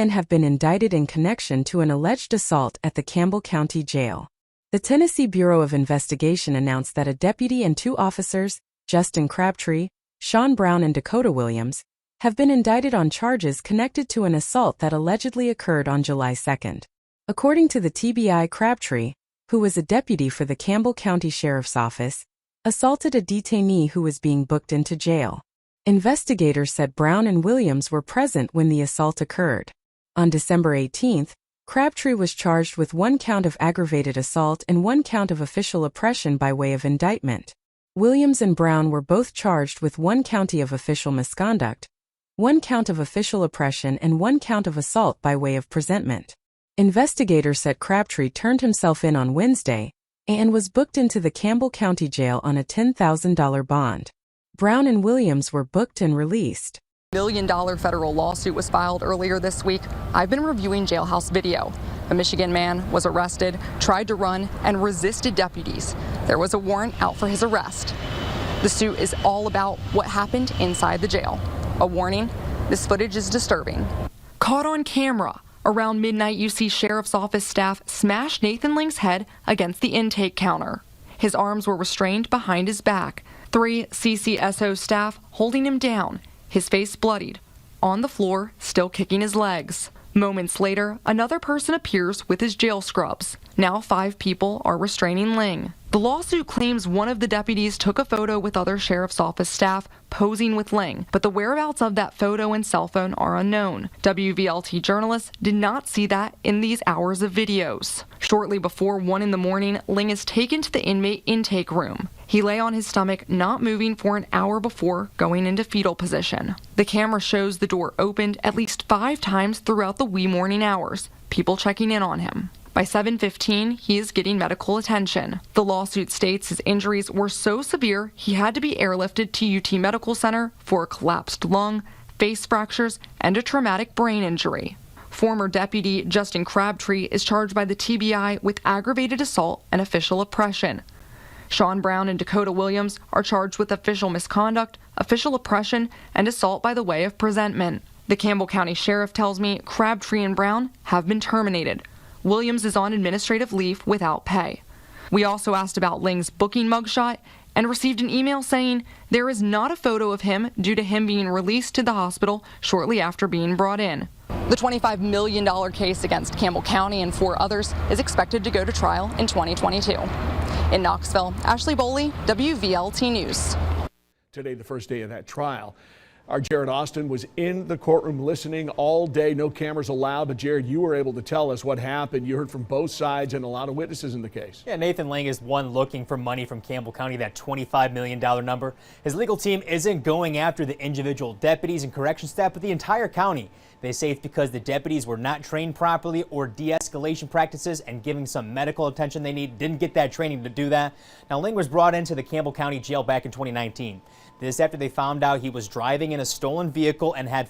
men have been indicted in connection to an alleged assault at the Campbell County Jail. The Tennessee Bureau of Investigation announced that a deputy and 2 officers, Justin Crabtree, Sean Brown and Dakota Williams, have been indicted on charges connected to an assault that allegedly occurred on July 2. According to the TBI, Crabtree, who was a deputy for the Campbell County Sheriff's Office, assaulted a detainee who was being booked into jail. Investigators said Brown and Williams were present when the assault occurred. On December 18, Crabtree was charged with 1 count of aggravated assault and 1 count of official oppression by way of indictment. Williams and Brown were both charged with 1 count of official misconduct, 1 count of official oppression and 1 count of assault by way of presentment. Investigators said Crabtree turned himself in on Wednesday and was booked into the Campbell County Jail on a $10,000 bond. Brown and Williams were booked and released. $1 million federal lawsuit was filed earlier this week. I've been reviewing jailhouse video. A Michigan man was arrested, tried to run, and resisted deputies. There was a warrant out for his arrest. The suit is all about what happened inside the jail. A warning, this footage is disturbing. Caught on camera, around midnight UC Sheriff's Office staff smashed Nathan Ling's head against the intake counter. His arms were restrained behind his back. 3 CCSO staff holding him down, his face bloodied, on the floor, still kicking his legs. Moments later, another person appears with his jail scrubs. Now 5 people are restraining Ling. The lawsuit claims one of the deputies took a photo with other sheriff's office staff posing with Ling, but the whereabouts of that photo and cell phone are unknown. WVLT journalists did not see that in these hours of videos. Shortly before 1 in the morning, Ling is taken to the inmate intake room. He lay on his stomach, not moving for an hour before going into fetal position. The camera shows the door opened at least 5 times throughout the wee morning hours, people checking in on him. By 7:15, he is getting medical attention. The lawsuit states his injuries were so severe he had to be airlifted to UT Medical Center for a collapsed lung, face fractures, and a traumatic brain injury. Former deputy Justin Crabtree is charged by the TBI with aggravated assault and official oppression. Sean Brown and Dakota Williams are charged with official misconduct, official oppression, and assault by the way of presentment. The Campbell County Sheriff tells me Crabtree and Brown have been terminated. Williams is on administrative leave without pay. We also asked about Ling's booking mugshot and received an email saying there is not a photo of him due to him being released to the hospital shortly after being brought in. The $25 million case against Campbell County and 4 others is expected to go to trial in 2022. In Knoxville, Ashley Boley, WVLT News. Today, the first day of that trial. Our Jared Austin was in the courtroom listening all day. No cameras allowed, but Jared, you were able to tell us what happened. You heard from both sides and a lot of witnesses in the case. Yeah, Nathan Ling is one looking for money from Campbell County, that $25 million number. His legal team isn't going after the individual deputies and correction staff, but the entire county. They say it's because the deputies were not trained properly or de-escalation practices and giving some medical attention they need. Didn't get that training to do that. Now, Ling was brought into the Campbell County Jail back in 2019. This after they found out he was driving in a stolen vehicle and had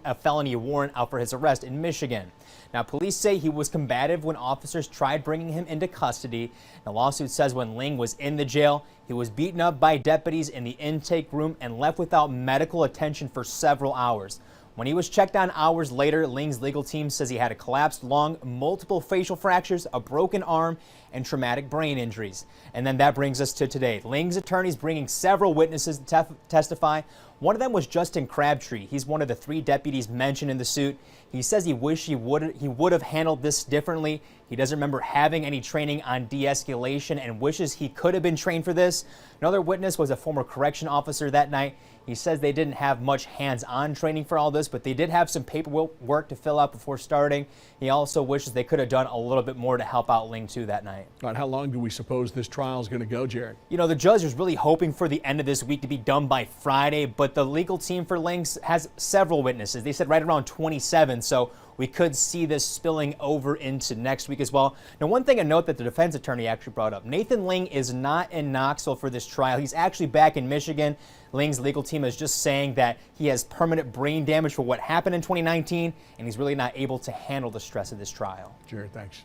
a felony warrant out for his arrest in Michigan. Now, police say he was combative when officers tried bringing him into custody. The lawsuit says when Ling was in the jail, he was beaten up by deputies in the intake room and left without medical attention for several hours. When he was checked on hours later, Ling's legal team says he had a collapsed lung, multiple facial fractures, a broken arm, and traumatic brain injuries. And then that brings us to today. Ling's attorneys bringing several witnesses to testify. One of them was Justin Crabtree. He's one of the 3 deputies mentioned in the suit. He says he wished he would have handled this differently. He doesn't remember having any training on de-escalation and wishes he could have been trained for this. Another witness was a former correction officer that night. He says they didn't have much hands-on training for all this, but they did have some paperwork to fill out before starting. He also wishes they could have done a little bit more to help out Ling too that night. All right, how long do we suppose this trial is going to go, Jared? You know, the judge was really hoping for the end of this week to be done by Friday, but the legal team for Ling has several witnesses. They said right around 27, so we could see this spilling over into next week as well. Now, one thing to note that the defense attorney actually brought up, Nathan Ling is not in Knoxville for this trial. He's actually back in Michigan. Ling's legal team is just saying that he has permanent brain damage for what happened in 2019, and he's really not able to handle the stress of this trial. Jared, thanks.